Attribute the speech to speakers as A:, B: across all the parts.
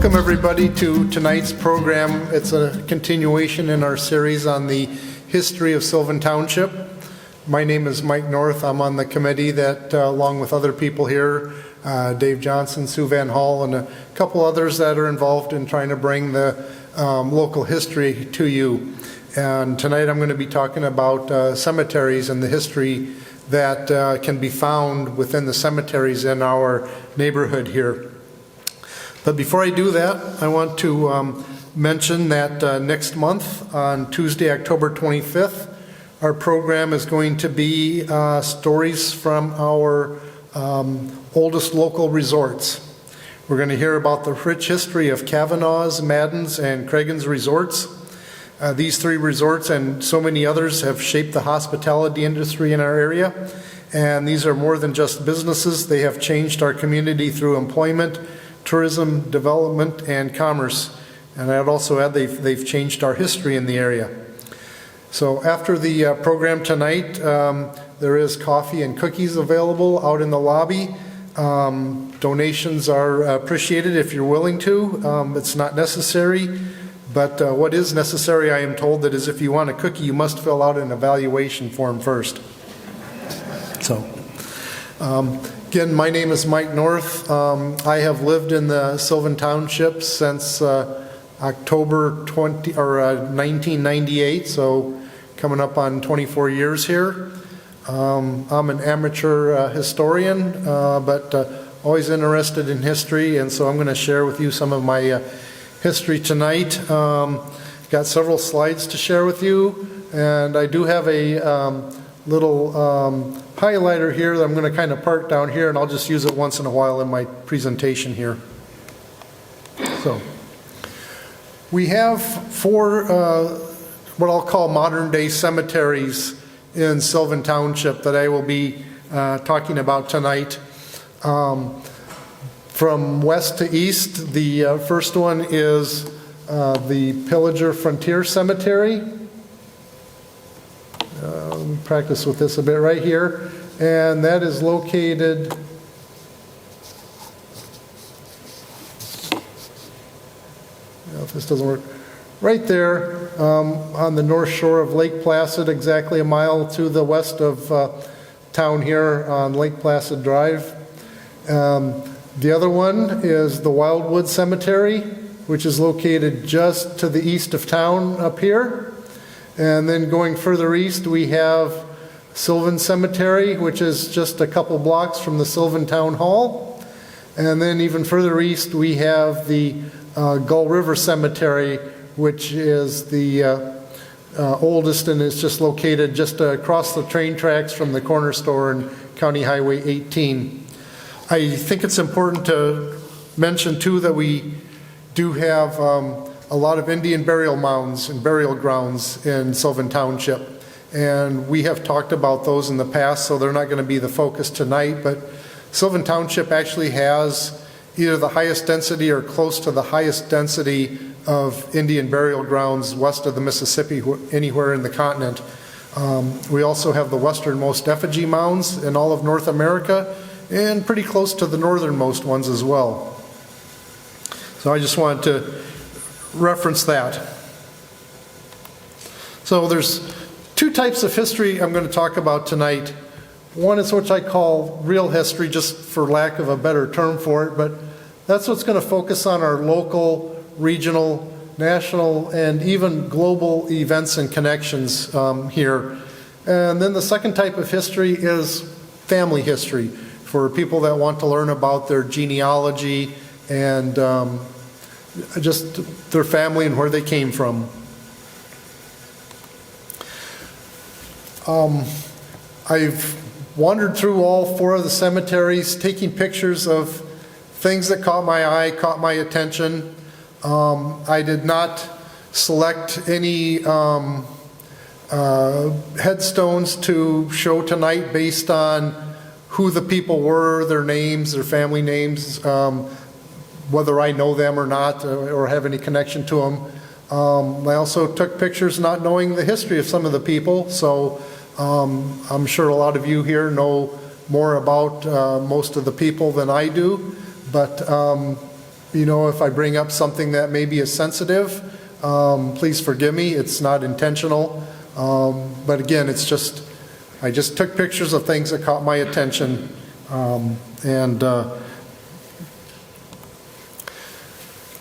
A: Welcome everybody to tonight's program. It's a continuation in our series on the history of Sylvan Township. My name is Mike North. I'm on the committee that, along with other people here, Dave Johnson, Sylvan Hall, and a couple others that are involved in trying to bring the local history to you. And tonight I'm going to be talking about cemeteries and the history that can be found within the cemeteries in our neighborhood here. But before I do that, I want to mention that next month on Tuesday, October 25th, our program is going to be stories from our oldest local resorts. We're going to hear about the rich history of Kavanaugh's, Madden's, and Cragun's resorts. These three resorts and so many others have shaped the hospitality industry in our area. And these are more than just businesses. They have changed our community through employment, tourism, development, and commerce. And I'd also add they've changed our history in the area. So after the program tonight, there is coffee and cookies available out in the lobby. Donations are appreciated if you're willing to. It's not necessary, but what is necessary, I am told, that is if you want a cookie, you must fill out an evaluation form first. So, again, my name is Mike North. I have lived in the Sylvan Township since October 1998, so coming up on 24 years here. I'm an amateur historian, but always interested in history, and so I'm going to share with you some of my history tonight. Got several slides to share with you, and I do have a little highlighter here that I'm going to kind of park down here, and I'll just use it once in a while in my presentation here. So we have four what I'll call modern day cemeteries in Sylvan Township that I will be talking about tonight. From west to east, the first one is the Pillager Frontier Cemetery. Let me practice with this a bit right here. And that is located if this doesn't work, right there on the north shore of Lake Placid, exactly a mile to the west of town here on Lake Placid Drive. The other one is the Wildwood Cemetery, which is located just to the east of town up here. And then going further east, we have Sylvan Cemetery, which is just a couple blocks from the Sylvan Town Hall. And then even further east, we have the Gull River Cemetery, which is the oldest, and is just located just across the train tracks from the corner store in County Highway 18. I think it's important to mention too that we do have a lot of Indian burial mounds and burial grounds in Sylvan Township, and we have talked about those in the past, so they're not going to be the focus tonight. But Sylvan Township actually has either the highest density or close to the highest density of Indian burial grounds west of the Mississippi anywhere in the continent. We also have the westernmost effigy mounds in all of North America, and pretty close to the northernmost ones as well. So I just wanted to reference that. So there's two types of history I'm going to talk about tonight. One is what I call real history, just for lack of a better term for it, but that's what's going to focus on our local, regional, national, and even global events and connections here. And then the second type of history is family history, for people that want to learn about their genealogy and just their family and where they came from. I've wandered through all four of the cemeteries, taking pictures of things that caught my eye, caught my attention. I did not select any headstones to show tonight based on who the people were, their names, their family names, whether I know them or not, or have any connection to them. I also took pictures not knowing the history of some of the people, so I'm sure a lot of you here know more about most of the people than I do, but if I bring up something that maybe is sensitive, please forgive me. It's not intentional. But again, I just took pictures of things that caught my attention.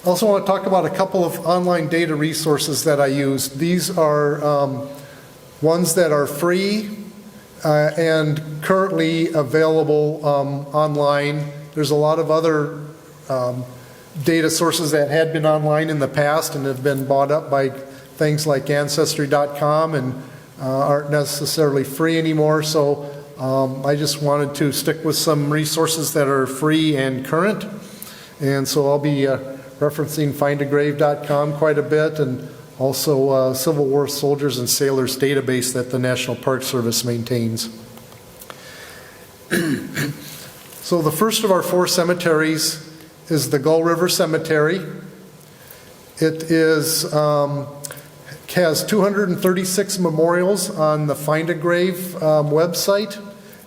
A: Also want to talk about a couple of online data resources that I use. These are ones that are free and currently available online. There's a lot of other data sources that had been online in the past and have been bought up by things like Ancestry.com and aren't necessarily free anymore. So I just wanted to stick with some resources that are free and current. And so I'll be referencing findagrave.com quite a bit, and also Civil War Soldiers and Sailors database that the National Park Service maintains. So the first of our 4 cemeteries is the Gull River Cemetery. It has 236 memorials on the Find a Grave website,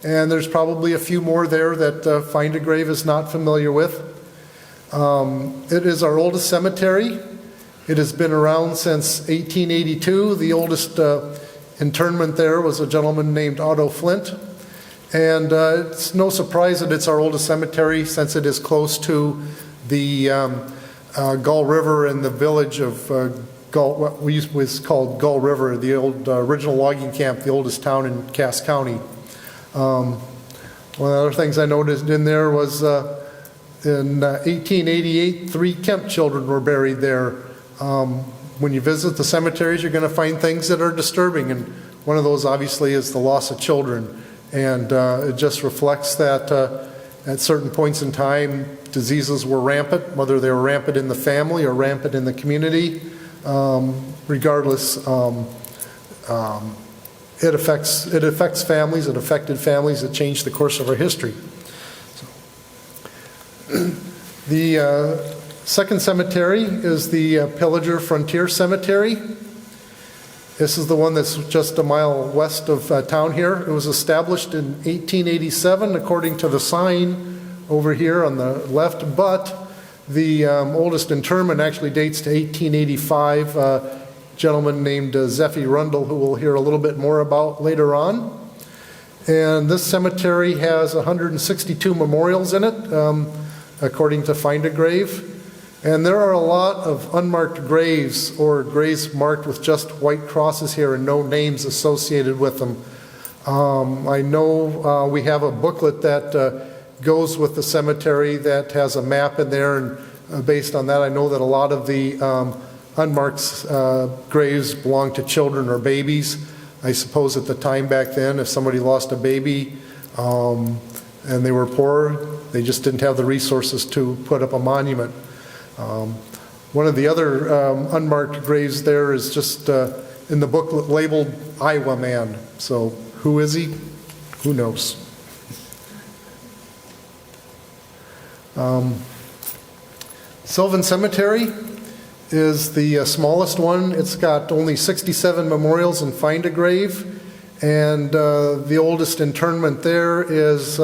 A: and there's probably a few more there that Find a Grave is not familiar with. It is our oldest cemetery. It has been around since 1882. The oldest internment there was a gentleman named Otto Flint. And it's no surprise that it's our oldest cemetery, since it is close to the Gull River and the village of what was called Gull River, the old original logging camp, the oldest town in Cass County. One of the other things I noticed in there was in 1888, 3 Kemp children were buried there. When you visit the cemeteries, you're going to find things that are disturbing, and one of those obviously is the loss of children. And it just reflects that at certain points in time, diseases were rampant, whether they were rampant in the family or rampant in the community. Regardless, it affects families. It affected families. It changed the course of our history. The second cemetery is the Pillager Frontier Cemetery. This is the one that's just a mile west of town here. It was established in 1887 according to the sign over here on the left, but the oldest interment actually dates to 1885. A gentleman named Zephy Rundle, who we'll hear a little bit more about later on. And this cemetery has 162 memorials in it, according to Find a Grave. And there are a lot of unmarked graves, or graves marked with just white crosses here and no names associated with them. I know we have a booklet that goes with the cemetery that has a map in there, and based on that I know that a lot of the unmarked graves belong to children or babies. I suppose at the time back then, if somebody lost a baby and they were poor, they just didn't have the resources to put up a monument. One of the other unmarked graves there is just in the booklet labeled Iowa Man. So who is he? Who knows? Sylvan Cemetery is the smallest one. It's got only 67 memorials and Find a Grave, and the oldest interment there is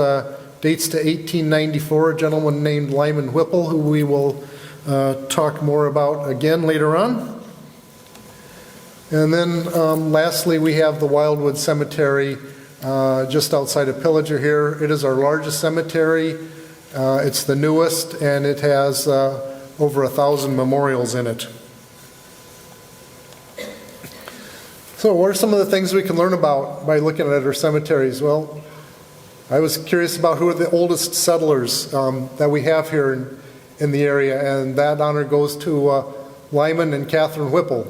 A: dates to 1894. A gentleman named Lyman Whipple, who we will talk more about again later on. And then lastly, we have the Wildwood Cemetery just outside of Pillager here. It is our largest cemetery. It's the newest, and it has over 1,000 memorials in it. So what are some of the things we can learn about by looking at our cemeteries? Well, I was curious about who are the oldest settlers that we have here in the area, and that honor goes to Lyman and Catherine Whipple.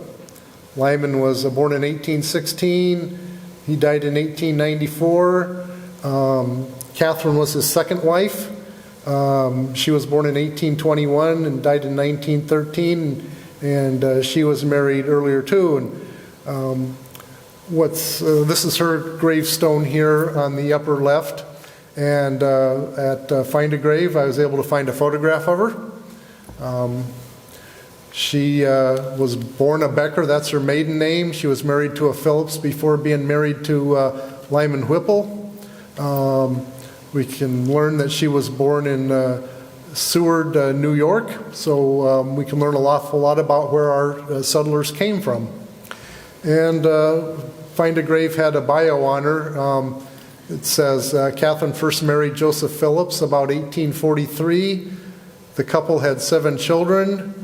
A: Lyman was born in 1816. He died in 1894. Catherine was his second wife. She was born in 1821 and died in 1913, and she was married earlier too. And this is her gravestone here on the upper left. And at Find a Grave, I was able to find a photograph of her. She was born a Becker, that's her maiden name. She was married to a Phillips before being married to Lyman Whipple. We can learn that she was born in Seward, New York, so we can learn an awful lot about where our settlers came from. And Find a Grave had a bio on her. It says, Catherine first married Joseph Phillips about 1843. The couple had 7 children.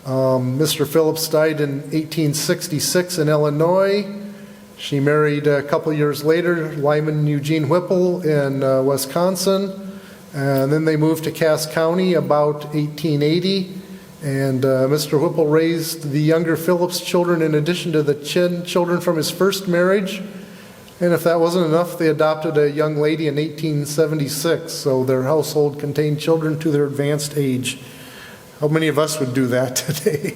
A: Mr. Phillips died in 1866 in Illinois. She married a couple years later Lyman Eugene Whipple in Wisconsin. And then they moved to Cass County about 1880. And Mr. Whipple raised the younger Phillips children in addition to the children from his first marriage. And if that wasn't enough, they adopted a young lady in 1876. So their household contained children to their advanced age. How many of us would do that today?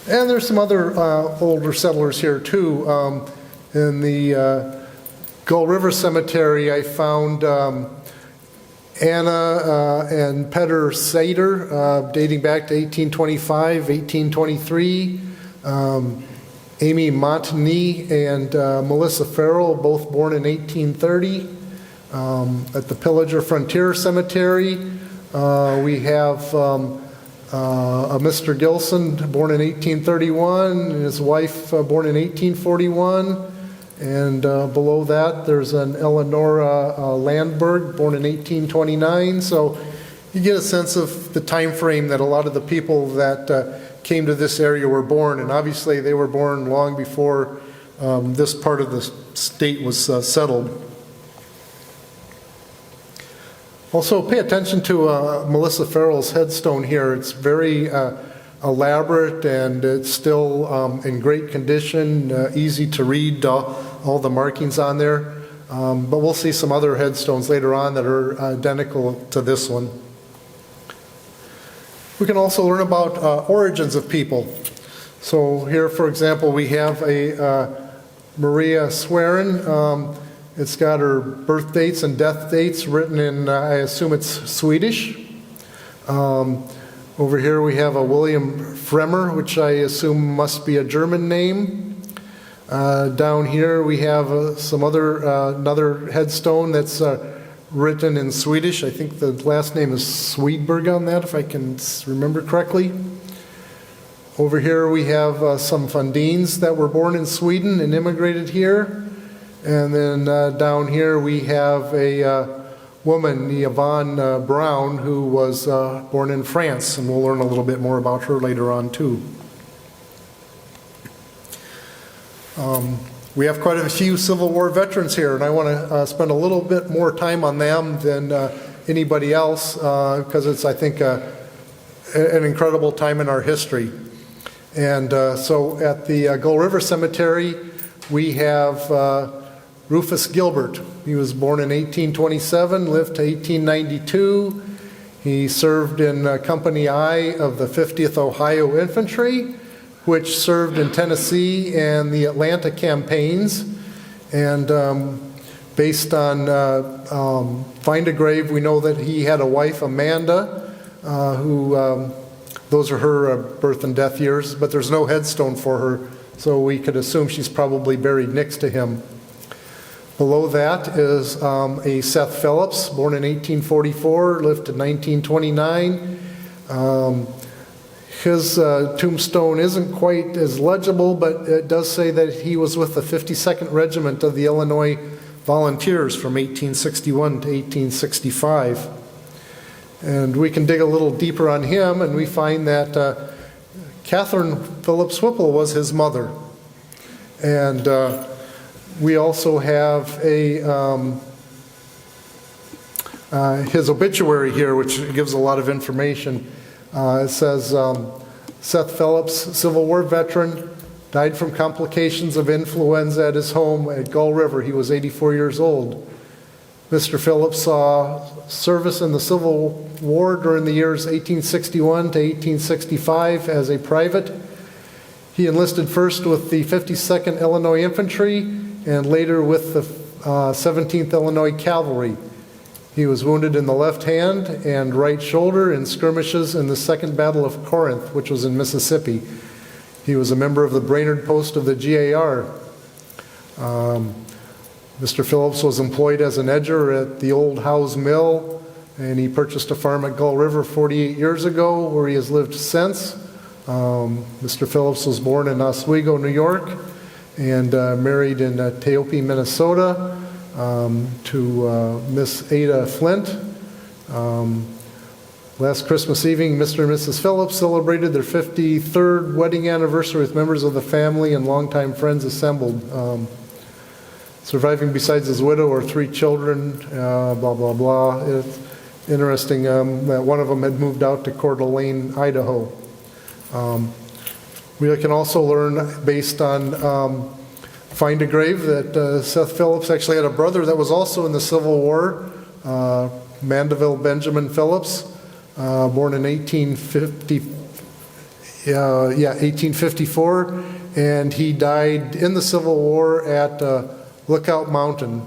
A: And there's some other older settlers here too. In the Gull River Cemetery, I found Anna and Petter Sater, dating back to 1825, 1823. Amy Montagny and Melissa Farrell, both born in 1830. At the Pillager Frontier Cemetery, we have a Mr. Gilson, born in 1831, and his wife, born in 1841. And below that, there's an Eleonora Landberg, born in 1829. So you get a sense of the time frame that a lot of the people that came to this area were born. And obviously, they were born long before this part of the state was settled. Also, pay attention to Melissa Farrell's headstone here. It's very elaborate, and it's still in great condition, easy to read all the markings on there. But we'll see some other headstones later on that are identical to this one. We can also learn about origins of people. So here, for example, we have a Maria Swerin. It's got her birth dates and death dates written in, I assume it's Swedish. Over here we have a William Fremmer, which I assume must be a German name. Down here we have another headstone that's written in Swedish. I think the last name is Swedberg on that, if I can remember correctly. Over here we have some Fundines that were born in Sweden and immigrated here. And then down here we have a woman, Yvonne Brown, who was born in France, and we'll learn a little bit more about her later on too. We have quite a few Civil War veterans here, and I want to spend a little bit more time on them than anybody else because it's, I think, an incredible time in our history. And so at the Gull River Cemetery, we have Rufus Gilbert. He was born in 1827, lived to 1892. He served in Company I of the 50th Ohio Infantry, which served in Tennessee and the Atlanta campaigns. And based on Find a Grave, we know that he had a wife, Amanda, who, those are her birth and death years, but there's no headstone for her, so we could assume she's probably buried next to him. Below that is a Seth Phillips, born in 1844, lived to 1929. His tombstone isn't quite as legible, but it does say that he was with the 52nd Regiment of the Illinois Volunteers from 1861 to 1865. And we can dig a little deeper on him, and we find that Catherine Phillips Whipple was his mother. And we also have his obituary here, which gives a lot of information. It says, Seth Phillips, Civil War veteran, died from complications of influenza at his home at Gull River. He was 84 years old. Mr. Phillips saw service in the Civil War during the years 1861 to 1865 as a private. He enlisted first with the 52nd Illinois Infantry and later with the 17th Illinois Cavalry. He was wounded in the left hand and right shoulder in skirmishes in the Second Battle of Corinth, which was in Mississippi. He was a member of the Brainerd Post of the GAR. Mr. Phillips was employed as an edger at the old Howes Mill, and he purchased a farm at Gull River 48 years ago, where he has lived since. Mr. Phillips was born in Oswego, New York, and married in Teope, Minnesota, to Miss Ada Flint. Last Christmas evening, Mr. and Mrs. Phillips celebrated their 53rd wedding anniversary with members of the family and longtime friends assembled. Surviving besides his widow are 3 children, blah, blah, blah. It's interesting that one of them had moved out to Coeur d'Alene, Idaho. We can also learn, based on Find a Grave, that Seth Phillips actually had a brother that was also in the Civil War, Mandeville Benjamin Phillips, born in 1854, and he died in the Civil War at Lookout Mountain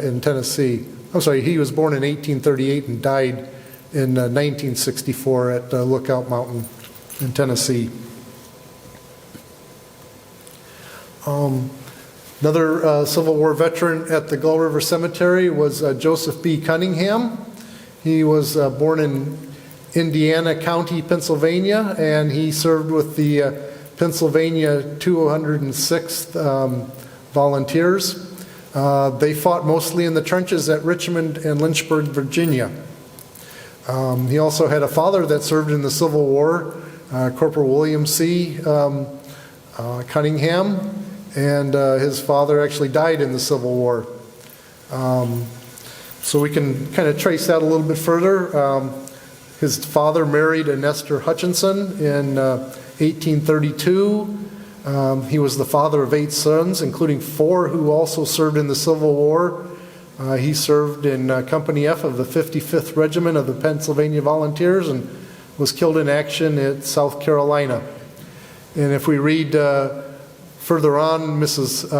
A: in Tennessee. I'm sorry, he was born in 1838 and died in 1964 at Lookout Mountain in Tennessee. Another Civil War veteran at the Gull River Cemetery was Joseph B. Cunningham. He was born in Indiana County, Pennsylvania, and he served with the Pennsylvania 206th Volunteers. They fought mostly in the trenches at Richmond and Lynchburg, Virginia. He also had a father that served in the Civil War, Corporal William C. Cunningham, and his father actually died in the Civil War. So we can kind of trace that a little bit further. His father married an Esther Hutchinson in 1832. He was the father of 8 sons, including 4 who also served in the Civil War. He served in Company F of the 55th Regiment of the Pennsylvania Volunteers and was killed in action at South Carolina. And if we read further on Mrs.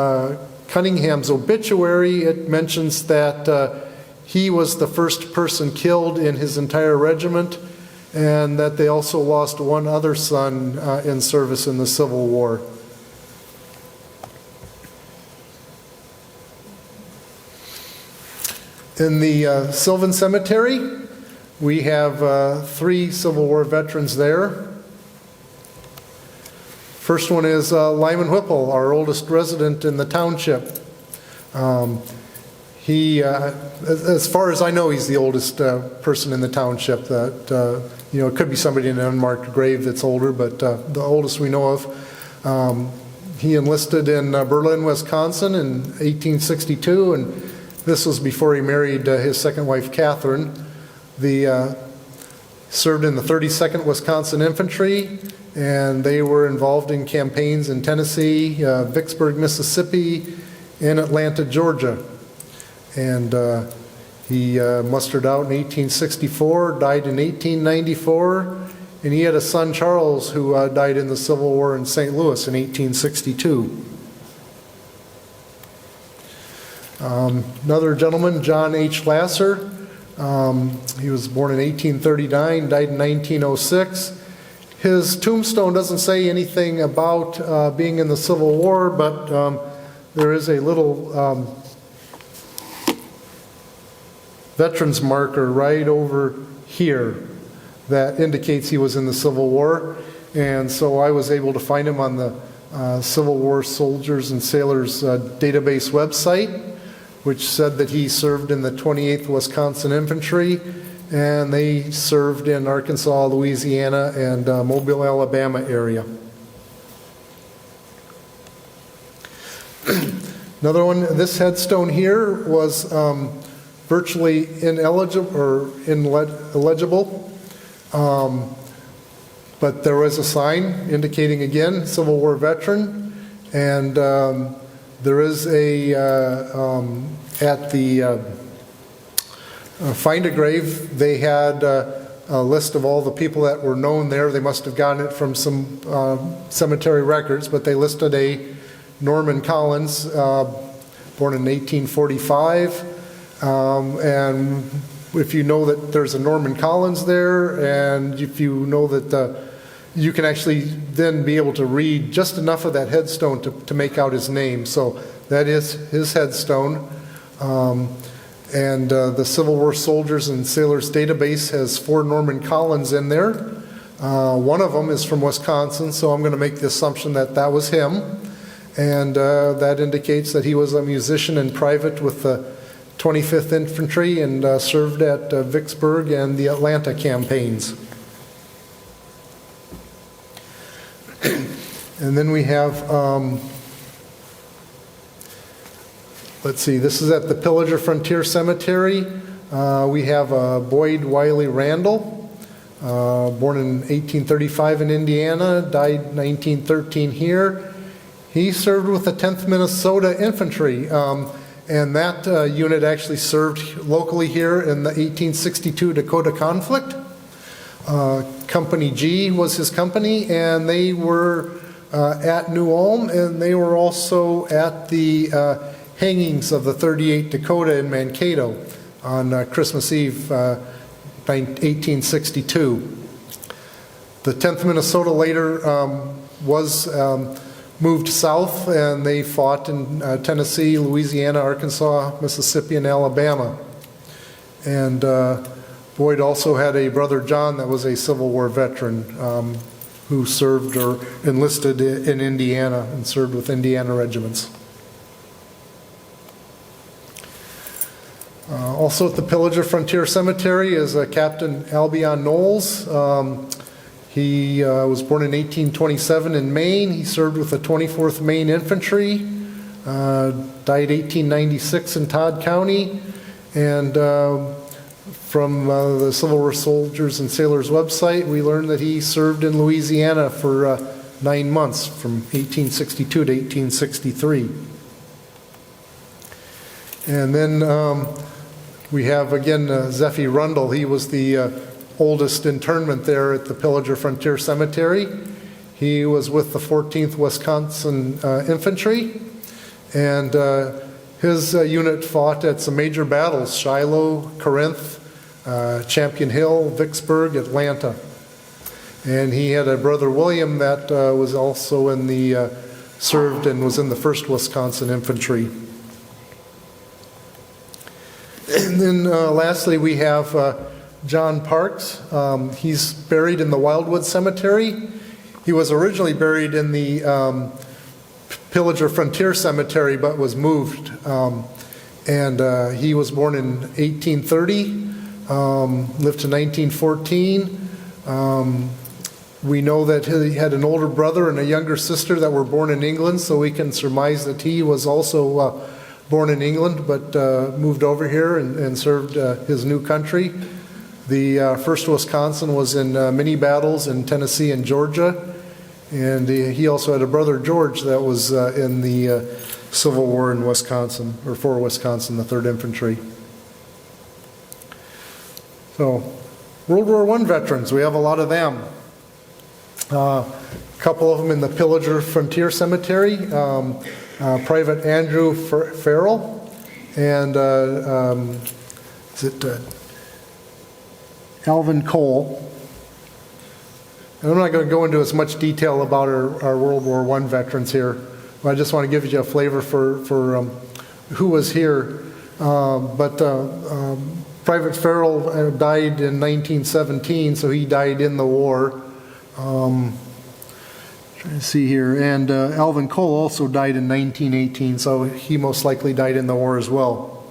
A: Cunningham's obituary, it mentions that he was the first person killed in his entire regiment, and that they also lost 1 other son in service in the Civil War. In the Sylvan Cemetery, we have 3 Civil War veterans there. First one is Lyman Whipple, our oldest resident in the township. He, as far as I know, he's the oldest person in the township. That it could be somebody in an unmarked grave that's older, but the oldest we know of. He enlisted in Berlin, Wisconsin in 1862, and this was before he married his second wife, Catherine. Served in the 32nd Wisconsin Infantry, and they were involved in campaigns in Tennessee, Vicksburg, Mississippi, and Atlanta, Georgia. And he mustered out in 1864, died in 1894, and he had a son, Charles, who died in the Civil War in St. Louis in 1862. Another gentleman, John H. Lasser, he was born in 1839, died in 1906. His tombstone doesn't say anything about being in the Civil War, but there is a little veterans marker right over here that indicates he was in the Civil War. And so I was able to find him on the Civil War Soldiers and Sailors database website, which said that he served in the 28th Wisconsin Infantry, and they served in Arkansas, Louisiana, and Mobile, Alabama area. Another one, this headstone here was virtually illegible, but there was a sign indicating, again, Civil War veteran, and there is at the Find a Grave, they had a list of all the people that were known there. They must have gotten it from some cemetery records, but they listed a Norman Collins, born in 1845. And if you know that there's a Norman Collins there, and if you know that you can actually then be able to read just enough of that headstone to make out his name. So that is his headstone. And the Civil War Soldiers and Sailors database has 4 Norman Collins in there. One of them is from Wisconsin, so I'm going to make the assumption that that was him. And that indicates that he was a musician and private with the 25th Infantry and served at Vicksburg and the Atlanta campaigns. And then we have, let's see, this is at the Pillager Frontier Cemetery. We have Boyd Wiley Randall, born in 1835 in Indiana, died 1913 here. He served with the 10th Minnesota Infantry, and that unit actually served locally here in the 1862 Dakota conflict. Company G was his company, and they were at New Ulm, and they were also at the hangings of the 38 Dakota in Mankato on Christmas Eve, 1862. The 10th Minnesota later was moved south, and they fought in Tennessee, Louisiana, Arkansas, Mississippi, and Alabama. And Boyd also had a brother, John, that was a Civil War veteran who served or enlisted in Indiana and served with Indiana regiments. Also at the Pillager Frontier Cemetery is Captain Albion Knowles. He was born in 1827 in Maine. He served with the 24th Maine Infantry, died 1896 in Todd County, and from the Civil War Soldiers and Sailors website, we learned that he served in Louisiana for 9 months, from 1862 to 1863. And then we have, again, Zephy Rundle. He was the oldest internment there at the Pillager Frontier Cemetery. He was with the 14th Wisconsin Infantry, and his unit fought at some major battles: Shiloh, Corinth, Champion Hill, Vicksburg, Atlanta. And he had a brother, William, that was also in the, served and was in the 1st Wisconsin Infantry. And then lastly, we have John Parks. He's buried in the Wildwood Cemetery. He was originally buried in the Pillager Frontier Cemetery, but was moved. And he was born in 1830, lived to 1914. We know that he had an older brother and a younger sister that were born in England, so we can surmise that he was also born in England, but moved over here and served his new country. The 1st Wisconsin was in many battles in Tennessee and Georgia, and he also had a brother, George, that was in the Civil War in Wisconsin, or for Wisconsin, the 3rd Infantry. So, World War I veterans, we have a lot of them. A couple of them in the Pillager Frontier Cemetery. Private Andrew Farrell and Alvin Cole. And I'm not going to go into as much detail about our World War I veterans here, but I just want to give you a flavor for who was here. Private Farrell died in 1917, so he died in the war. Trying to see here, and Alvin Cole also died in 1918, so he most likely died in the war as well.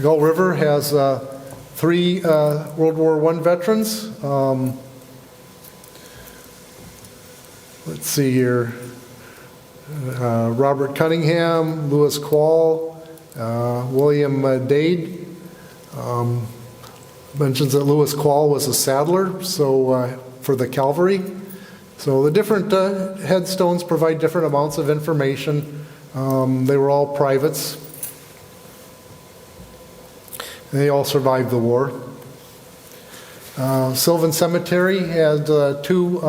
A: Gull River has 3 World War I veterans. Let's see here. Robert Cunningham, Lewis Quall, William Dade. Mentions that Lewis Quall was a saddler, so for the cavalry. So the different headstones provide different amounts of information. They were all privates. They all survived the war. Sylvan Cemetery had 2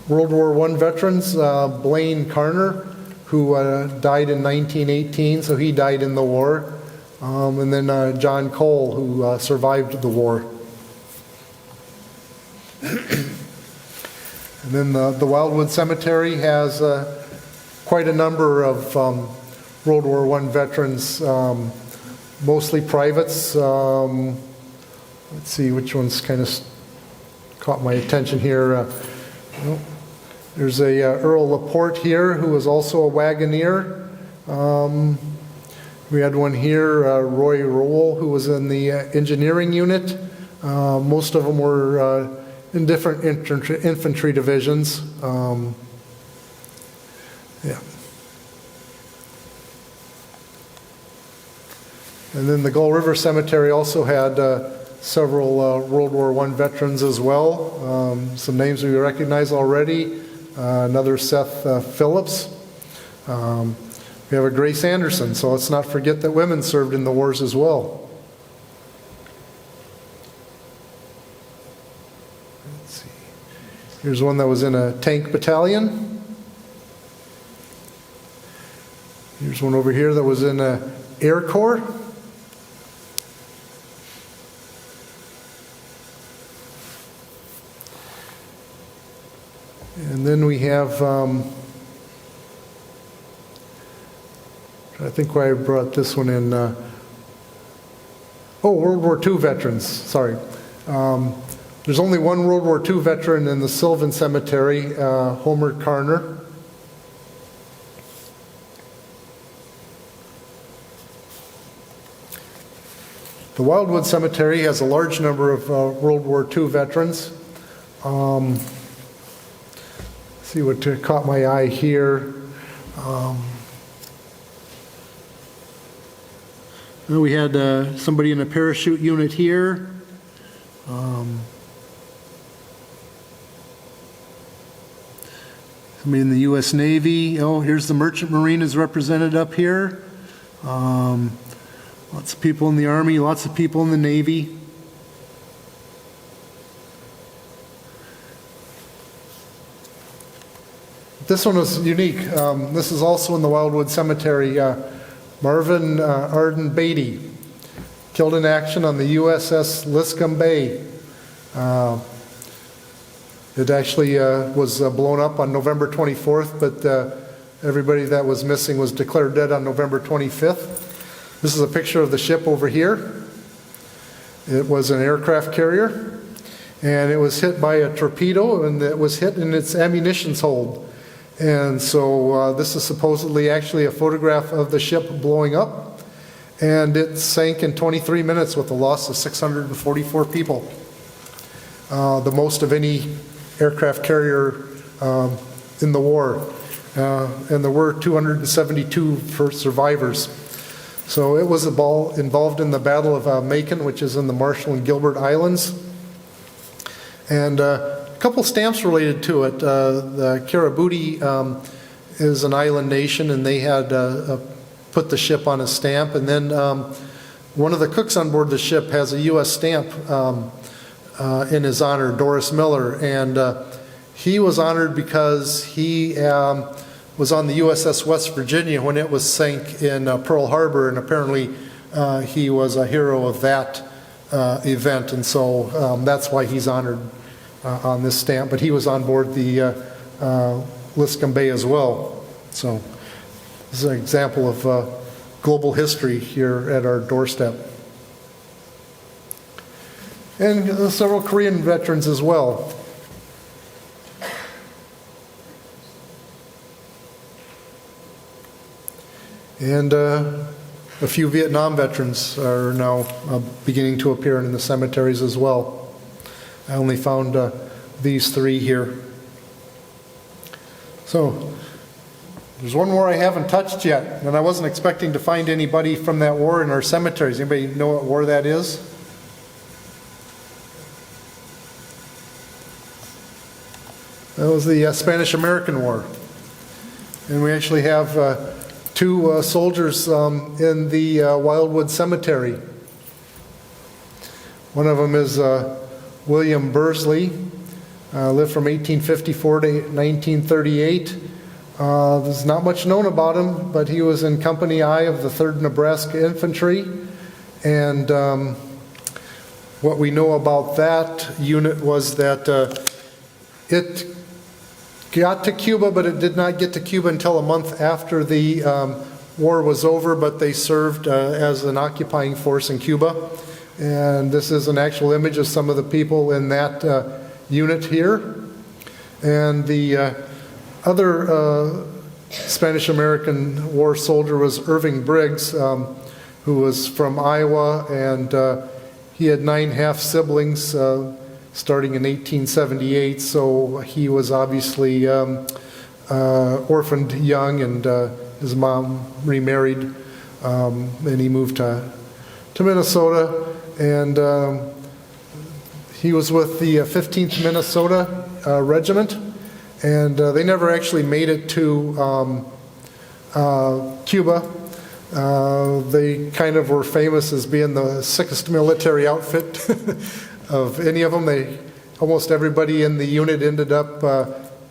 A: World War I veterans, Blaine Carner, who died in 1918, so he died in the war. And then John Cole, who survived the war. And then the Wildwood Cemetery has quite a number of World War I veterans, mostly privates. Let's see which ones kind of caught my attention here. There's a Earl Laporte here, who was also a wagoneer. We had one here, Roy Rowell, who was in the engineering unit. Most of them were in different infantry divisions. Yeah. And then the Gull River Cemetery also had several World War I veterans as well. Some names we recognize already. Another Seth Phillips. We have a Grace Anderson, so let's not forget that women served in the wars as well. Let's see. Here's one that was in a tank battalion. Here's one over here that was in a Air Corps. And then we have, I think why I brought this one in, World War II veterans, sorry. There's only one World War II veteran in the Sylvan Cemetery, Homer Carner. The Wildwood Cemetery has a large number of World War II veterans. See what caught my eye here. We had somebody in a parachute unit here. Somebody in the U.S. Navy. Oh, here's the Merchant Marine is represented up here. Lots of people in the Army, lots of people in the Navy. This one was unique. This is also in the Wildwood Cemetery. Marvin Arden Beatty, killed in action on the USS Liscum Bay. It actually was blown up on November 24th, but everybody that was missing was declared dead on November 25th. This is a picture of the ship over here. It was an aircraft carrier, and it was hit by a torpedo, and it was hit in its ammunitions hold. And so this is supposedly actually a photograph of the ship blowing up, and it sank in 23 minutes with a loss of 644 people. The most of any aircraft carrier in the war. And there were 272 survivors. So it was involved in the Battle of Macon, which is in the Marshall and Gilbert Islands. And a couple stamps related to it. The Karabuti is an island nation, and they had put the ship on a stamp. And then one of the cooks on board the ship has a U.S. stamp in his honor, Doris Miller. And he was honored because he was on the USS West Virginia when it was sank in Pearl Harbor, and apparently he was a hero of that event, and so that's why he's honored on this stamp. But he was on board the Liscum Bay as well. So this is an example of global history here at our doorstep. And several Korean veterans as well. And a few Vietnam veterans are now beginning to appear in the cemeteries as well. I only found these three here. So there's one more I haven't touched yet, and I wasn't expecting to find anybody from that war in our cemeteries. Anybody know what war that is? That was the Spanish-American War. And we actually have two soldiers in the Wildwood Cemetery. One of them is William Bursley, lived from 1854 to 1938. There's not much known about him, but he was in Company I of the 3rd Nebraska Infantry. And what we know about that unit was that it got to Cuba, but it did not get to Cuba until a month after the war was over, but they served as an occupying force in Cuba. And this is an actual image of some of the people in that unit here. And the other Spanish-American war soldier was Irving Briggs, who was from Iowa, and he had 9 half-siblings starting in 1878, so he was obviously orphaned young, and his mom remarried, and he moved to Minnesota, and he was with the 15th Minnesota Regiment, and they never actually made it to Cuba. They kind of were famous as being the sickest military outfit of any of them. Almost everybody in the unit ended up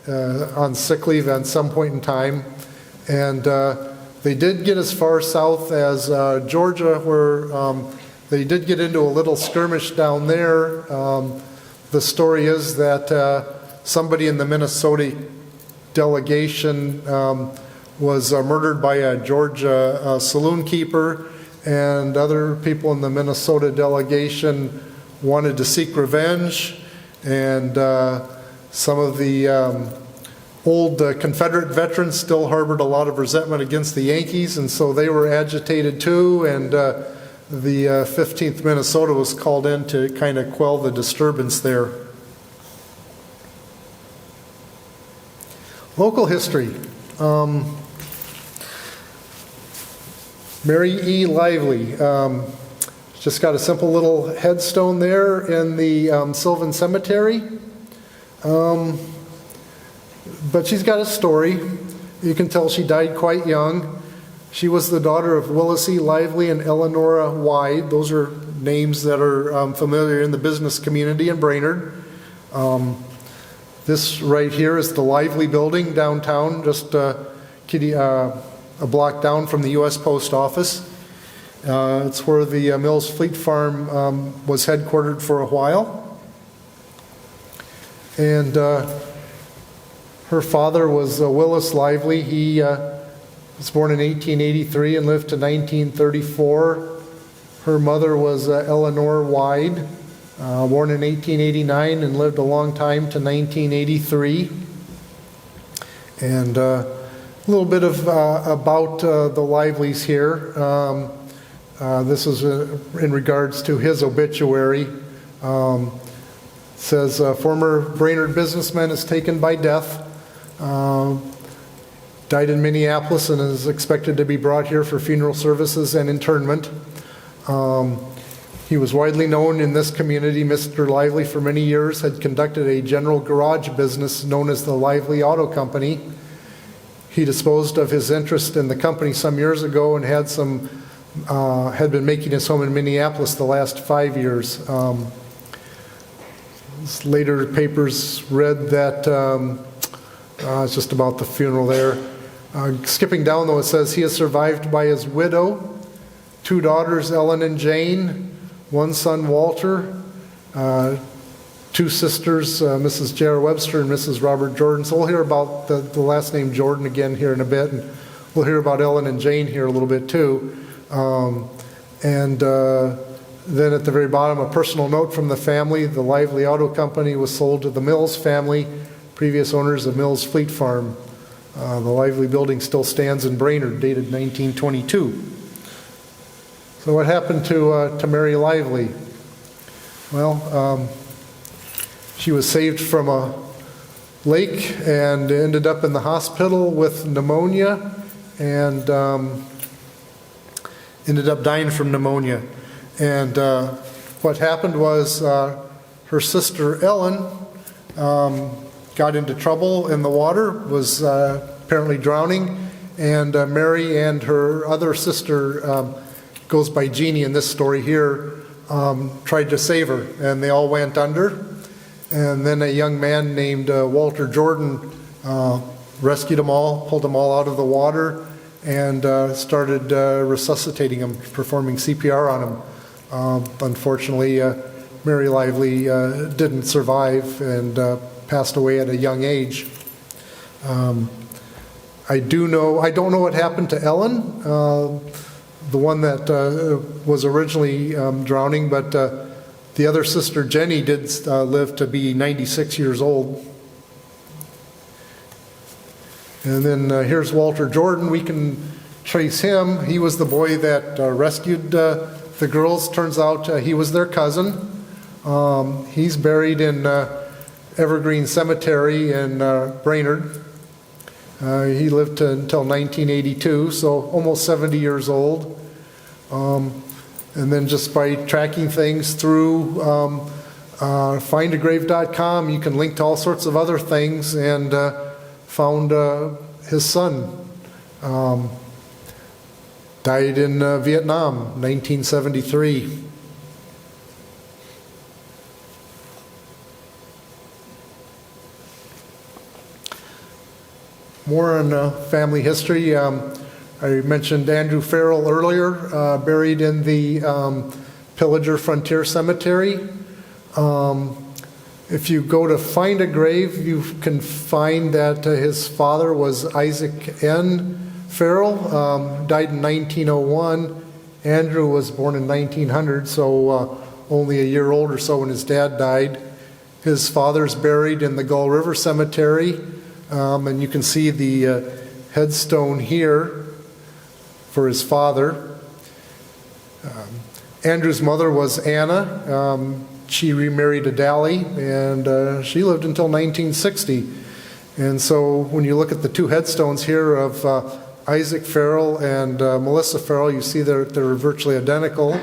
A: on sick leave at some point in time. And they did get as far south as Georgia, where they did get into a little skirmish down there. The story is that somebody in the Minnesota delegation was murdered by a Georgia saloon keeper, and other people in the Minnesota delegation wanted to seek revenge, and some of the old Confederate veterans still harbored a lot of resentment against the Yankees, and so they were agitated too, and the 15th Minnesota was called in to kind of quell the disturbance there. Local history. Mary E. Lively. Just got a simple little headstone there in the Sylvan Cemetery. But she's got a story. You can tell she died quite young. She was the daughter of Willis E. Lively and Eleanora Wide. Those are names that are familiar in the business community in Brainerd. This right here is the Lively Building downtown, just a block down from the U.S. Post Office. It's where the Mills Fleet Farm was headquartered for a while. And her father was Willis Lively. He was born in 1883 and lived to 1934. Her mother was Eleanor Wide, born in 1889 and lived a long time to 1983. And a little bit of about the Livelies here. This is in regards to his obituary. It says, former Brainerd businessman is taken by death. Died in Minneapolis and is expected to be brought here for funeral services and interment. He was widely known in this community. Mr. Lively, for many years, had conducted a general garage business known as the Lively Auto Company. He disposed of his interest in the company some years ago and had been making his home in Minneapolis the last 5 years. Later papers read that it's just about the funeral there. Skipping down, though, it says he is survived by his widow, 2 daughters, Ellen and Jane, 1 son, Walter, 2 sisters, Mrs. J.R. Webster and Mrs. Robert Jordan. So we'll hear about the last name Jordan again here in a bit, and we'll hear about Ellen and Jane here a little bit too. Then at the very bottom, a personal note from the family. The Lively Auto Company was sold to the Mills family, previous owners of Mills Fleet Farm. The Lively building still stands in Brainerd, dated 1922. So what happened to Mary Lively? Well, she was saved from a lake and ended up in the hospital with pneumonia, and ended up dying from pneumonia. And what happened was her sister Ellen got into trouble in the water, was apparently drowning, and Mary and her other sister, goes by Jeannie in this story here, tried to save her, and they all went under. And then a young man named Walter Jordan rescued them all, pulled them all out of the water, and started resuscitating them, performing CPR on them. Unfortunately, Mary Lively didn't survive and passed away at a young age. I don't know what happened to Ellen, the one that was originally drowning, but the other sister, Jenny, did live to be 96 years old. And then here's Walter Jordan. We can trace him. He was the boy that rescued the girls. Turns out he was their cousin. He's buried in Evergreen Cemetery in Brainerd. He lived until 1982, so almost 70 years old. And then just by tracking things through findagrave.com, you can link to all sorts of other things, and found his son. Died in Vietnam, 1973. More on family history. I mentioned Andrew Farrell earlier, buried in the Pillager Frontier Cemetery. If you go to find a grave, you can find that his father was Isaac N. Farrell, died in 1901. Andrew was born in 1900, so only a year old or so when his dad died. His father's buried in the Gull River Cemetery, and you can see the headstone here for his father. Andrew's mother was Anna. She remarried Adali, and she lived until 1960. And so when you look at the two headstones here of Isaac Farrell and Melissa Farrell, you see they're virtually identical.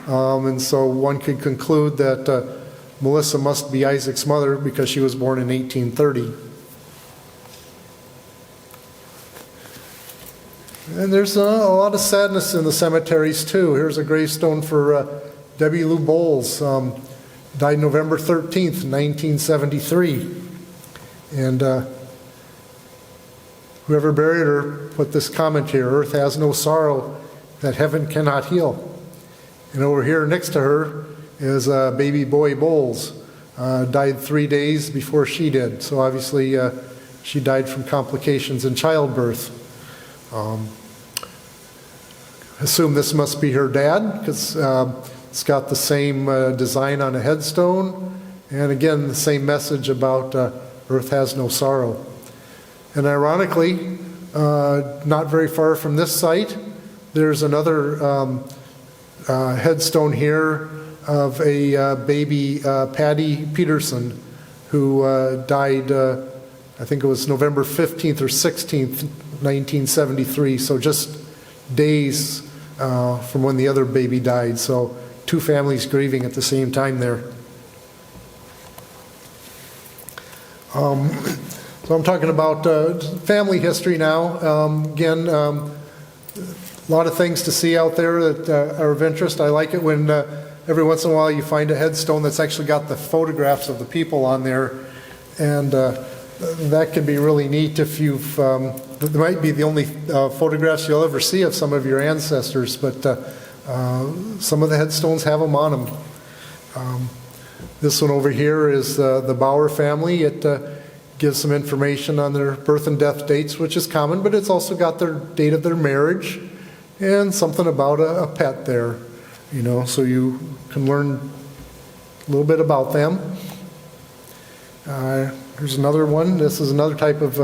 A: And so one could conclude that Melissa must be Isaac's mother because she was born in 1830. And there's a lot of sadness in the cemeteries too. Here's a gravestone for Debbie Lou Bowles. Died November 13th, 1973. And whoever buried her put this comment here: "Earth has no sorrow that heaven cannot heal." And over here next to her is baby boy Bowles. Died 3 days before she did. So obviously she died from complications in childbirth. Assume this must be her dad because it's got the same design on a headstone, and again the same message about earth has no sorrow. And ironically, not very far from this site, there's another headstone here of a baby Patty Peterson, who died, I think it was November 15th or 16th, 1973, so just days from when the other baby died. So two families grieving at the same time there. So I'm talking about family history now. Again, a lot of things to see out there that are of interest. I like it when every once in a while you find a headstone that's actually got the photographs of the people on there, and that can be really neat if you've, it might be the only photographs you'll ever see of some of your ancestors, but some of the headstones have them on them. This one over here is the Bauer family. It gives some information on their birth and death dates, which is common, but it's also got their date of their marriage and something about a pet there, you know, so you can learn a little bit about them. Here's another one. This is another type of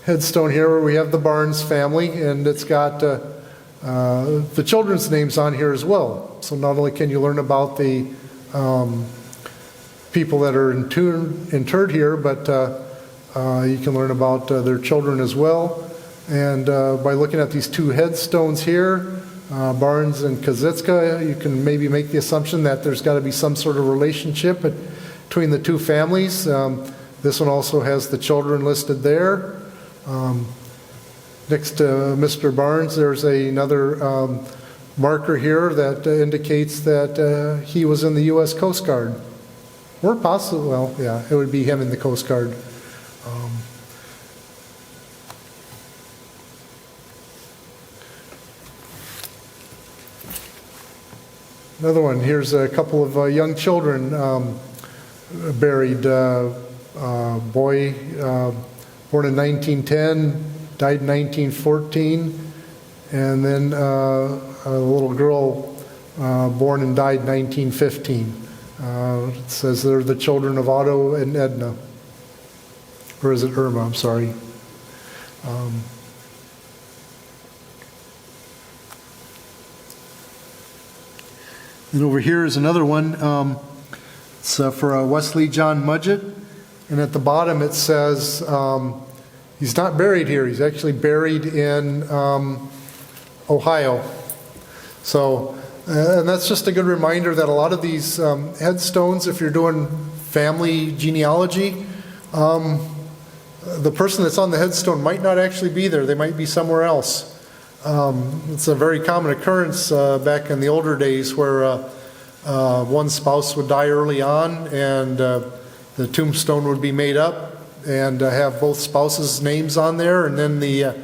A: headstone here where we have the Barnes family, and it's got the children's names on here as well. So not only can you learn about the people that are interred here, but you can learn about their children as well. And by looking at these two headstones here, Barnes and Kazitzka, you can maybe make the assumption that there's got to be some sort of relationship between the two families. This one also has the children listed there. Next to Mr. Barnes, there's another marker here that indicates that he was in the U.S. Coast Guard. Or possibly, well, yeah, it would be him in the Coast Guard. Another one, here's a couple of young children buried. Boy born in 1910, died in 1914, and then a little girl born and died in 1915. It says they're the children of Otto and Edna. Or is it Irma? I'm sorry. And over here is another one. It's for Wesley John Mudgett. And at the bottom it says he's not buried here. He's actually buried in Ohio. So, and that's just a good reminder that a lot of these headstones, if you're doing family genealogy, the person that's on the headstone might not actually be there. They might be somewhere else. It's a very common occurrence back in the older days where one spouse would die early on, and the tombstone would be made up and have both spouses' names on there, and then the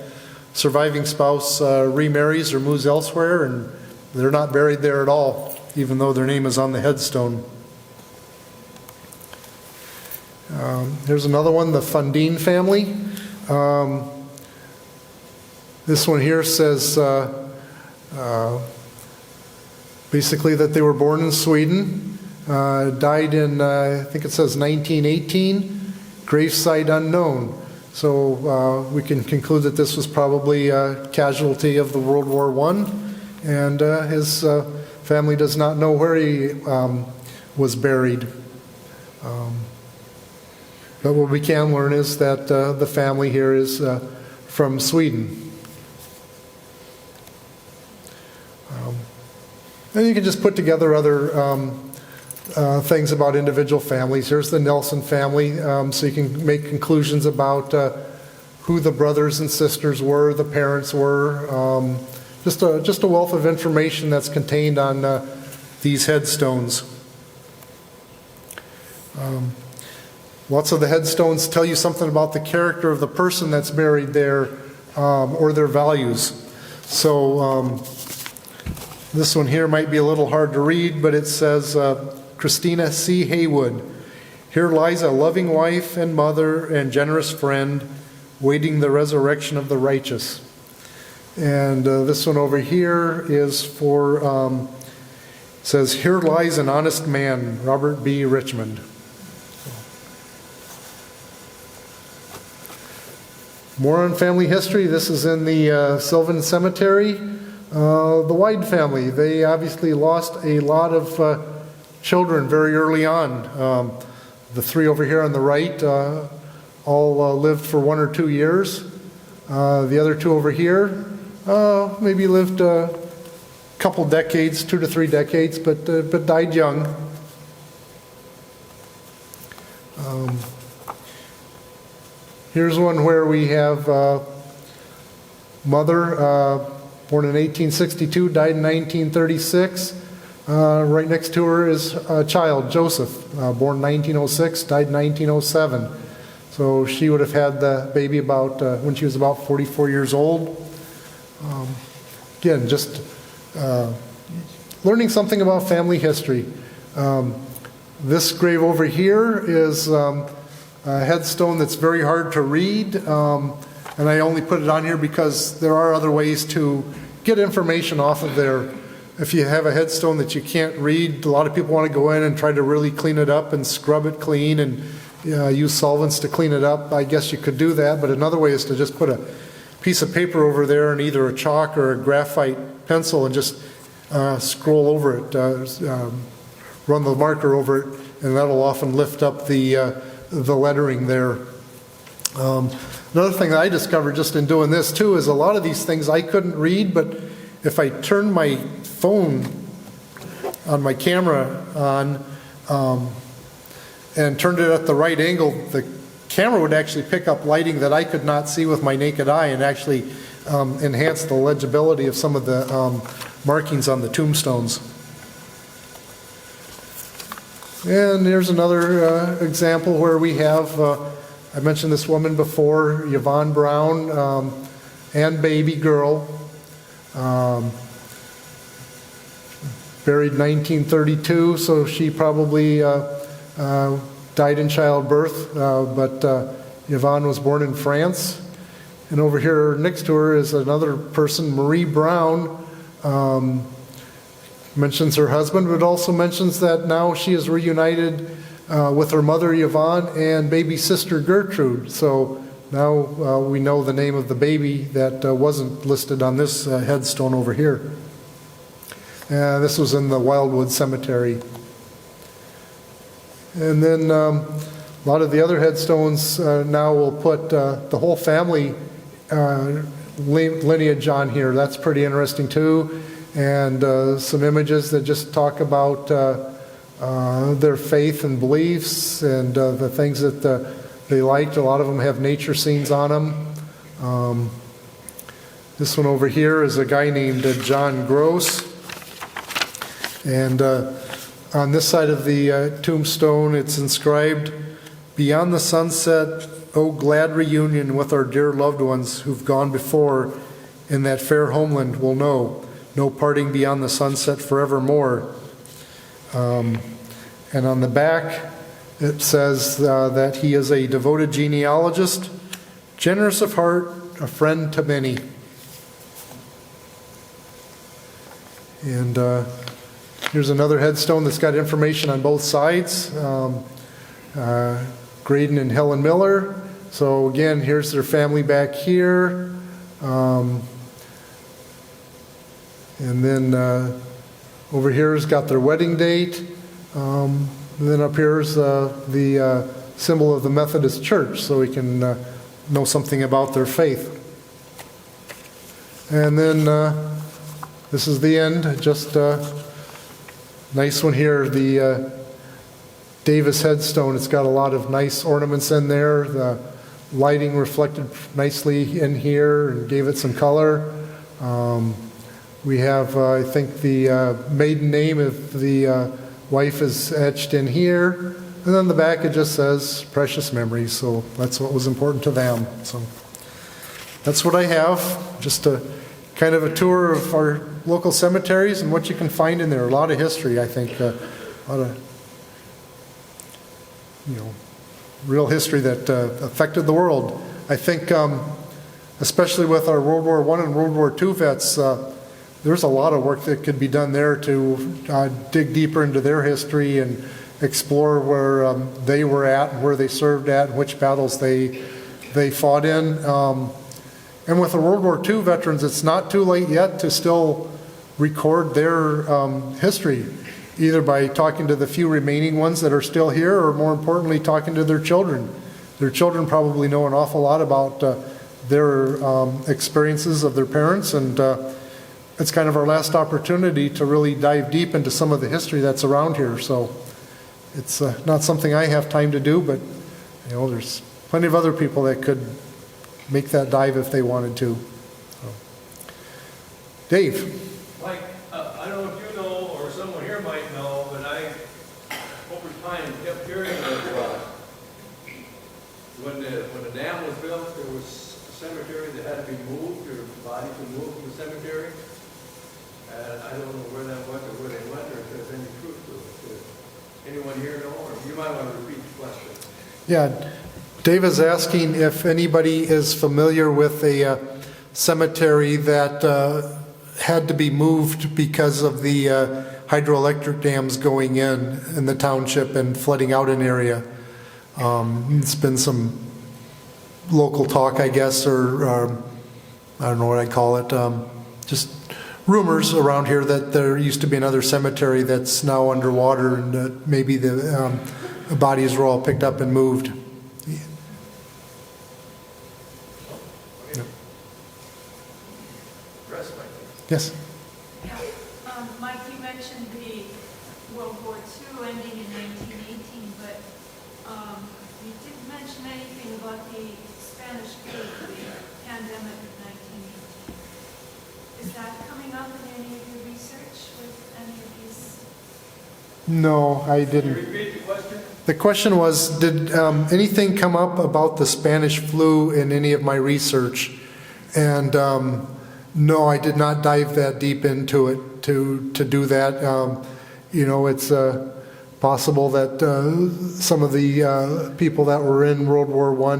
A: surviving spouse remarries or moves elsewhere, and they're not buried there at all, even though their name is on the headstone. Here's another one, the Fundine family. This one here says basically that they were born in Sweden, died in, I think it says 1918, gravesite unknown. So we can conclude that this was probably a casualty of the World War I, and his family does not know where he was buried. But what we can learn is that the family here is from Sweden. And you can just put together other things about individual families. Here's the Nelson family, so you can make conclusions about who the brothers and sisters were, the parents were. Just a wealth of information that's contained on these headstones. Lots of the headstones tell you something about the character of the person that's buried there, or their values. So this one here might be a little hard to read, but it says, Christina C. Haywood, here lies a loving wife and mother and generous friend, waiting the resurrection of the righteous. And this one over here is for, says, here lies an honest man, Robert B. Richmond. More on family history. This is in the Sylvan Cemetery. The Wide family, they obviously lost a lot of children very early on. The three over here on the right all lived for 1 or 2 years. The other two over here maybe lived a couple decades, 2 to 3 decades, but died young. Here's one where we have mother, born in 1862, died in 1936. Right next to her is a child, Joseph, born 1906, died in 1907. So she would have had the baby about when she was about 44 years old. Again, just learning something about family history. This grave over here is a headstone that's very hard to read, and I only put it on here because there are other ways to get information off of there. If you have a headstone that you can't read, a lot of people want to go in and try to really clean it up and scrub it clean and use solvents to clean it up. I guess you could do that, but another way is to just put a piece of paper over there and either a chalk or a graphite pencil and just scroll over it, run the marker over it, and that'll often lift up the lettering there. Another thing that I discovered just in doing this too is a lot of these things I couldn't read, but if I turned my phone on my camera on and turned it at the right angle, the camera would actually pick up lighting that I could not see with my naked eye and actually enhance the legibility of some of the markings on the tombstones. And here's another example where we have, I mentioned this woman before, Yvonne Brown, and baby girl, buried in 1932, so she probably died in childbirth, but Yvonne was born in France. And over here next to her is another person, Marie Brown. Mentions her husband, but also mentions that now she is reunited with her mother Yvonne and baby sister Gertrude. So now we know the name of the baby that wasn't listed on this headstone over here. This was in the Wildwood Cemetery. And then a lot of the other headstones now will put the whole family lineage on here. That's pretty interesting too. And some images that just talk about their faith and beliefs and the things that they liked. A lot of them have nature scenes on them. This one over here is a guy named John Gross. And on this side of the tombstone, it's inscribed, "Beyond the sunset, oh glad reunion with our dear loved ones who've gone before in that fair homeland will know. No parting beyond the sunset forevermore." And on the back, it says that he is a devoted genealogist, generous of heart, a friend to many. And here's another headstone that's got information on both sides. Graydon and Helen Miller. So again, here's their family back here. And then over here has got their wedding date. And then up here is the symbol of the Methodist Church, so we can know something about their faith. And then this is the end. Just nice one here, the Davis headstone. It's got a lot of nice ornaments in there. The lighting reflected nicely in here and gave it some color. We have, I think, the maiden name of the wife is etched in here. And then the back it just says precious memories. So that's what was important to them. So that's what I have. Just a kind of a tour of our local cemeteries and what you can find in there. A lot of history, I think. A lot of, real history that affected the world. I think, especially with our World War I and World War II vets, there's a lot of work that could be done there to dig deeper into their history and explore where they were at and where they served at and which battles they fought in. And with the World War II veterans, it's not too late yet to still record their history, either by talking to the few remaining ones that are still here, or more importantly, talking to their children. Their children probably know an awful lot about their experiences of their parents, and it's kind of our last opportunity to really dive deep into some of the history that's around here. So it's not something I have time to do, but there's plenty of other people that could make that dive if they wanted to. So. Dave.
B: Mike, I don't know if you know or someone here might know, but I, over time, kept hearing that when the dam was built, there was a cemetery that had to be moved, or bodies were moved from the cemetery. And I don't know where that was or where they went, or if there's any truth to it. Does anyone here know? Or you might want to repeat the question.
A: Yeah, Dave is asking if anybody is familiar with a cemetery that had to be moved because of the hydroelectric dams going in the township and flooding out an area. It's been some local talk, I guess, or I don't know what I'd call it, just rumors around here that there used to be another cemetery that's now underwater, and maybe the bodies were all picked up and moved. Yes.
C: Yeah. Mike, you mentioned the World War II ending in 1918, but you didn't mention anything about the Spanish flu, the pandemic of 1918. Is that coming up in any of your research with any of these?
A: No, I didn't.
B: Can you repeat the question?
A: The question was, did anything come up about the Spanish flu in any of my research? And no, I did not dive that deep into it to do that. It's possible that some of the people that were in World War I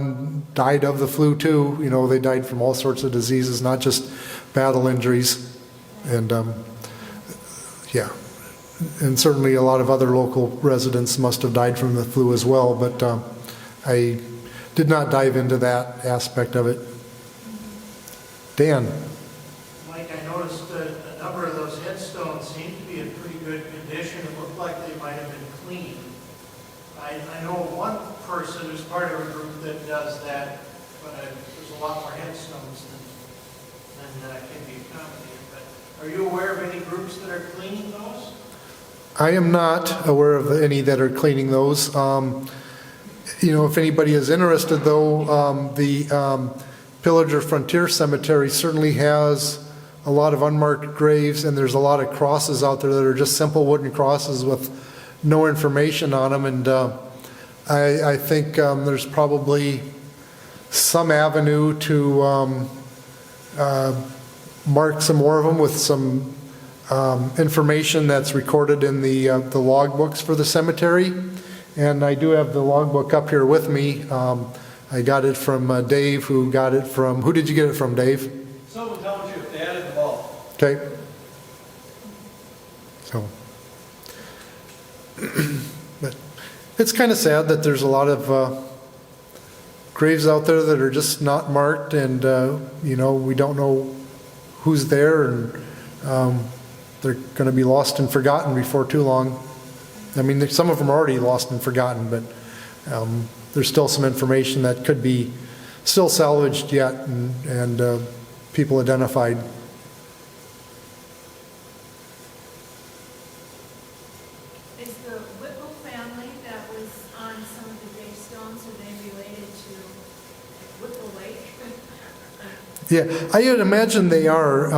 A: died of the flu too. You know, they died from all sorts of diseases, not just battle injuries. And yeah, and certainly a lot of other local residents must have died from the flu as well, but I did not dive into that aspect of it. Dan?
D: Mike, I noticed a number of those headstones seem to be in pretty good condition. It looked like they might have been cleaned. I know of one person who's part of a group that does that, but there's a lot more headstones than can be accommodated. But are you aware of any groups that are cleaning those?
A: I am not aware of any that are cleaning those. You know, if anybody is interested, though, the Pillager Frontier Cemetery certainly has a lot of unmarked graves, and there's a lot of crosses out there that are just simple wooden crosses with no information on them. And I think there's probably some avenue to mark some more of them with some information that's recorded in the logbooks for the cemetery. And I do have the logbook up here with me. I got it from Dave, who got it from, who did you get it from, Dave?
B: Sylvan Township, they added the vault.
A: Okay. So, but it's kind of sad that there's a lot of graves out there that are just not marked, and you know, we don't know who's there, and they're going to be lost and forgotten before too long. I mean, some of them are already lost and forgotten, but there's still some information that could be still salvaged yet, and people identified.
C: Is the Whipple family that was on some of the gravestones, are they related to Whipple Lake?
A: Yeah, I would imagine they are.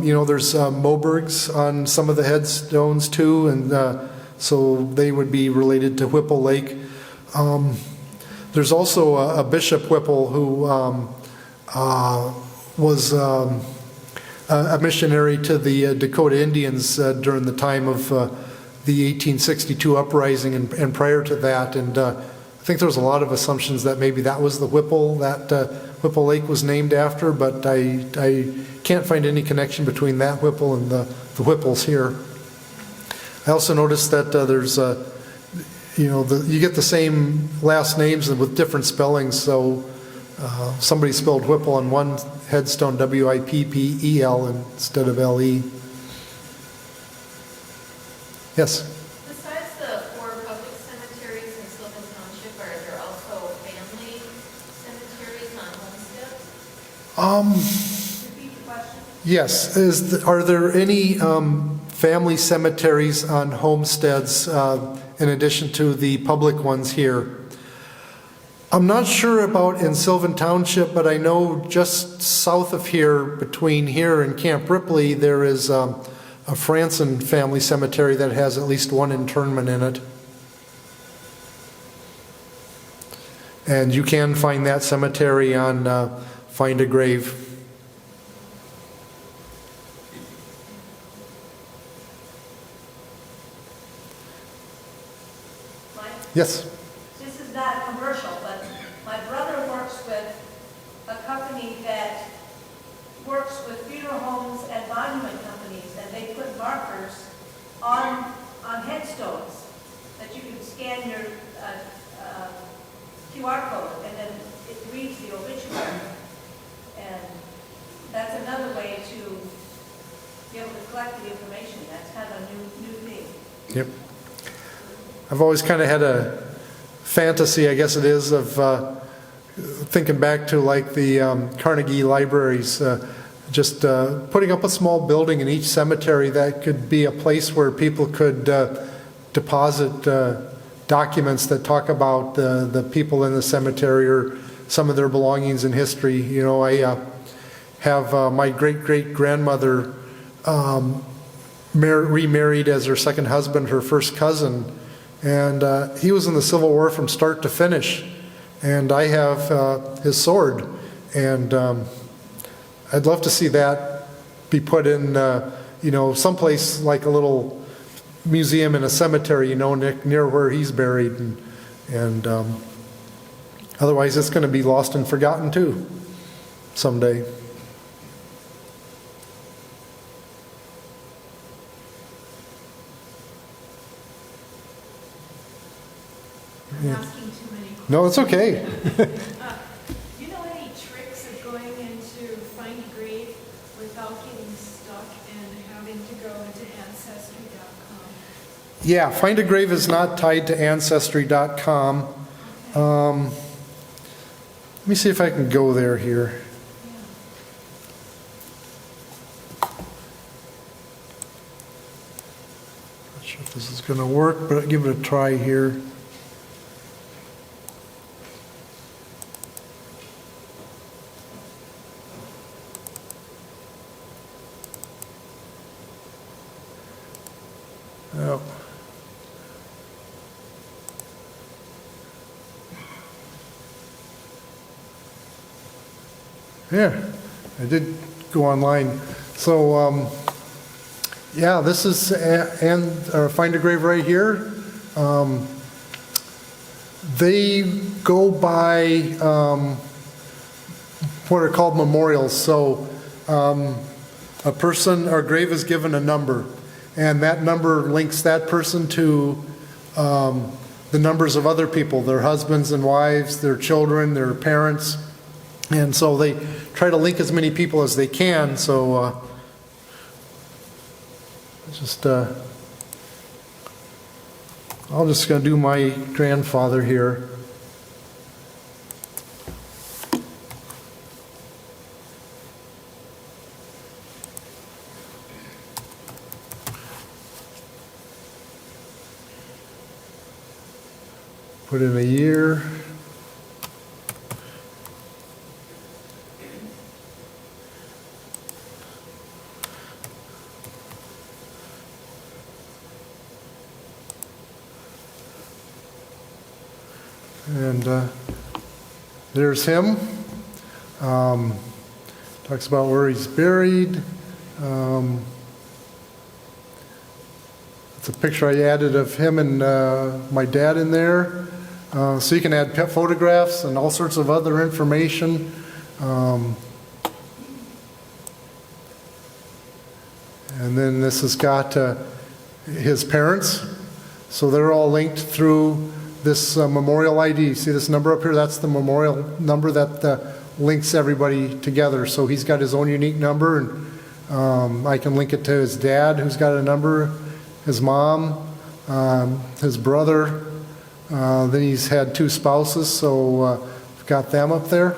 A: You know, there's Mobergs on some of the headstones too, and so they would be related to Whipple Lake. There's also a Bishop Whipple who was a missionary to the Dakota Indians during the time of the 1862 uprising and prior to that. And I think there was a lot of assumptions that maybe that was the Whipple that Whipple Lake was named after, but I can't find any connection between that Whipple and the Whipples here. I also noticed that there's you know, you get the same last names with different spellings. So somebody spelled Whipple on one headstone W-I-P-P-E-L instead of L-E. Yes?
E: Besides the 4 public cemeteries in Sylvan Township, are there also family cemeteries on homesteads?
C: Repeat the question.
A: Yes. Are there any family cemeteries on homesteads in addition to the public ones here? I'm not sure about in Sylvan Township, but I know just south of here, between here and Camp Ripley, there is a Franson family cemetery that has at least one internment in it. And you can find that cemetery on Find a Grave. Yes.
F: This is not commercial, but my brother works with a company that works with funeral homes and monument companies, and they put markers on headstones that you can scan your QR code, and then it reads the obituary. And that's another way to be able to collect the information. That's kind of a new thing.
A: Yep. I've always kind of had a fantasy, I guess it is, of thinking back to like the Carnegie libraries, just putting up a small building in each cemetery that could be a place where people could deposit documents that talk about the people in the cemetery or some of their belongings in history. You know, I have my great-great-grandmother remarried as her second husband, her first cousin. And he was in the Civil War from start to finish. And I have his sword. And I'd love to see that be put in, you know, someplace like a little museum in a cemetery, near where he's buried, and otherwise it's going to be lost and forgotten too someday.
C: I'm asking too many questions.
A: No, it's okay.
C: Do you know any tricks of going into Find a Grave without getting stuck and having to go into Ancestry.com?
A: Yeah, Find a Grave is not tied to Ancestry.com. Let me see if I can go there here. Not sure if this is going to work, but I'll give it a try here. Oh. Yeah, I did go online. So, yeah, this is Find a Grave right here. They go by what are called memorials. So, a person or grave is given a number, and that number links that person to the numbers of other people, their husbands and wives, their children, their parents. And so they try to link as many people as they can. So I'm just going to do my grandfather here. Put in a year. And there's him. Talks about where he's buried. It's a picture I added of him and my dad in there. So you can add pet photographs and all sorts of other information. And then this has got his parents. So they're all linked through this memorial ID. See this number up here? That's the memorial number that links everybody together. So he's got his own unique number, and I can link it to his dad, who's got a number, his mom, his brother. Then he's had 2 spouses, so I've got them up there.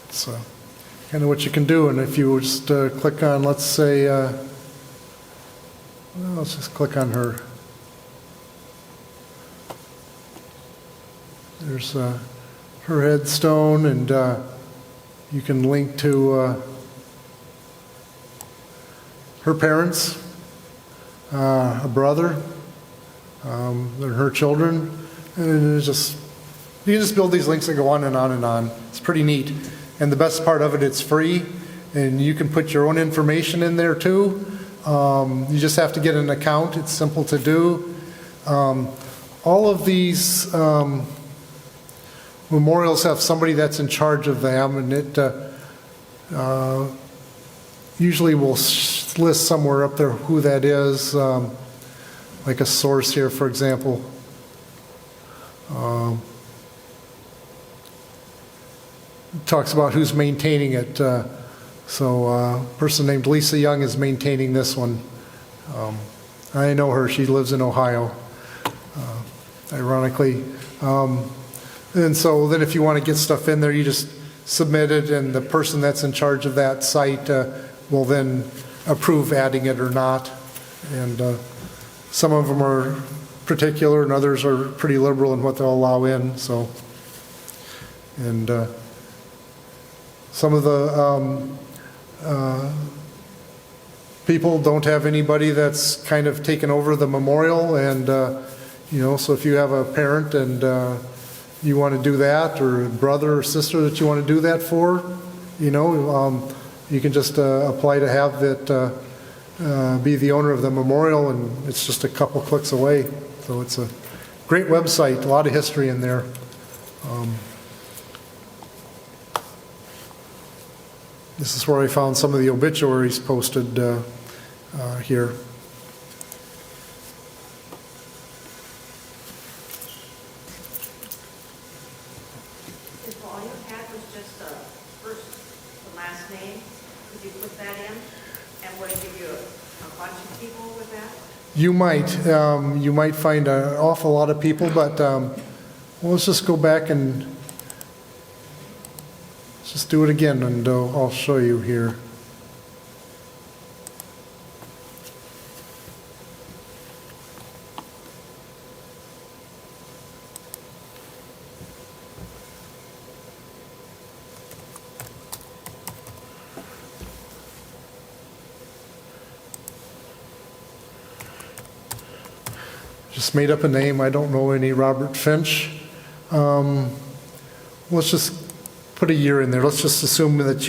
A: So it's kind of what you can do. And if you just click on, let's say, well, let's just click on her. There's her headstone, and you can link to her parents, a brother, and her children, and it's just, you can just build these links and go on and on and on. It's pretty neat. And the best part of it, it's free, and you can put your own information in there too. You just have to get an account. It's simple to do. All of these memorials have somebody that's in charge of them, and it usually will list somewhere up there who that is, like a source here, for example. Talks about who's maintaining it. So a person named Lisa Young is maintaining this one. I know her. She lives in Ohio, ironically. And so then if you want to get stuff in there, you just submit it, and the person that's in charge of that site will then approve adding it or not. And some of them are particular, and others are pretty liberal in what they'll allow in. So, and some of the people don't have anybody that's kind of taken over the memorial, and so if you have a parent and you want to do that, or a brother or sister that you want to do that for, you You can just apply to have it be the owner of the memorial, and it's just a couple clicks away. So it's a great website, a lot of history in there. This is where I found some of the obituaries posted here.
G: If all you had was just the last name, could you put that in? And would it give you a bunch of people with that?
A: You might find an awful lot of people, but well, let's just go back and just do it again, and I'll show you here. Just made up a name. I don't know any Robert Finch. Let's just put a year in there. Let's just assume that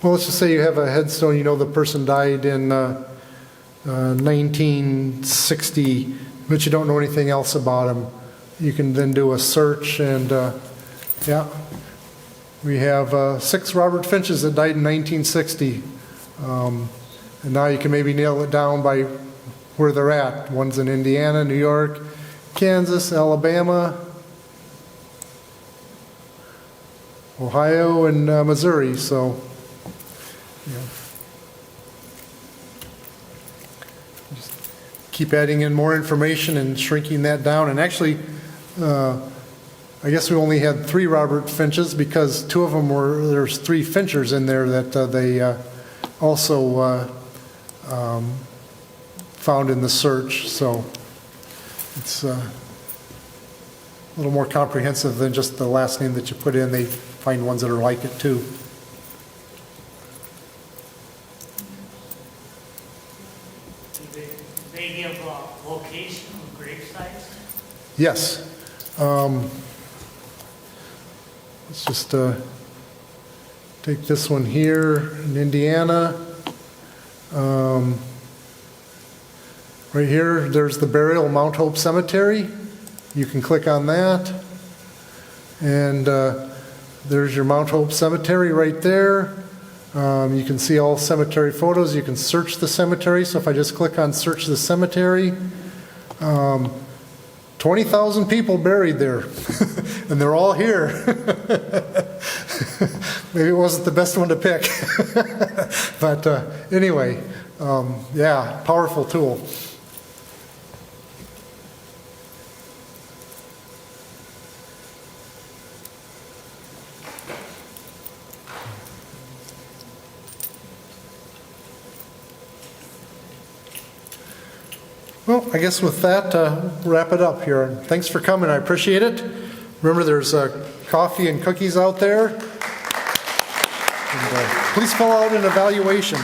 A: let's just say you have a headstone, you know the person died in 1960, but you don't know anything else about him. You can then do a search, and yeah, we have 6 Robert Finches that died in 1960. And now you can maybe nail it down by where they're at. One's in Indiana, New York, Kansas, Alabama, Ohio, and Missouri. So, just keep adding in more information and shrinking that down. And actually, I guess we only had 3 Robert Finches because 2 of them there's 3 Finchers in there that they also found in the search. So it's a little more comprehensive than just the last name that you put in. They find ones that are like it too.
D: Do they give location of grave sites?
A: Yes. Let's just take this one here in Indiana. Right here, there's the burial, Mount Hope Cemetery. You can click on that. And there's your Mount Hope Cemetery right there. You can see all cemetery photos. You can search the cemetery. So if I just click on search the cemetery, 20,000 people buried there. And they're all here. Maybe it wasn't the best one to pick. But anyway, yeah, powerful tool. Well, I guess with that, wrap it up here. Thanks for coming. I appreciate it. Remember, there's coffee and cookies out there. And, please fill out an evaluation.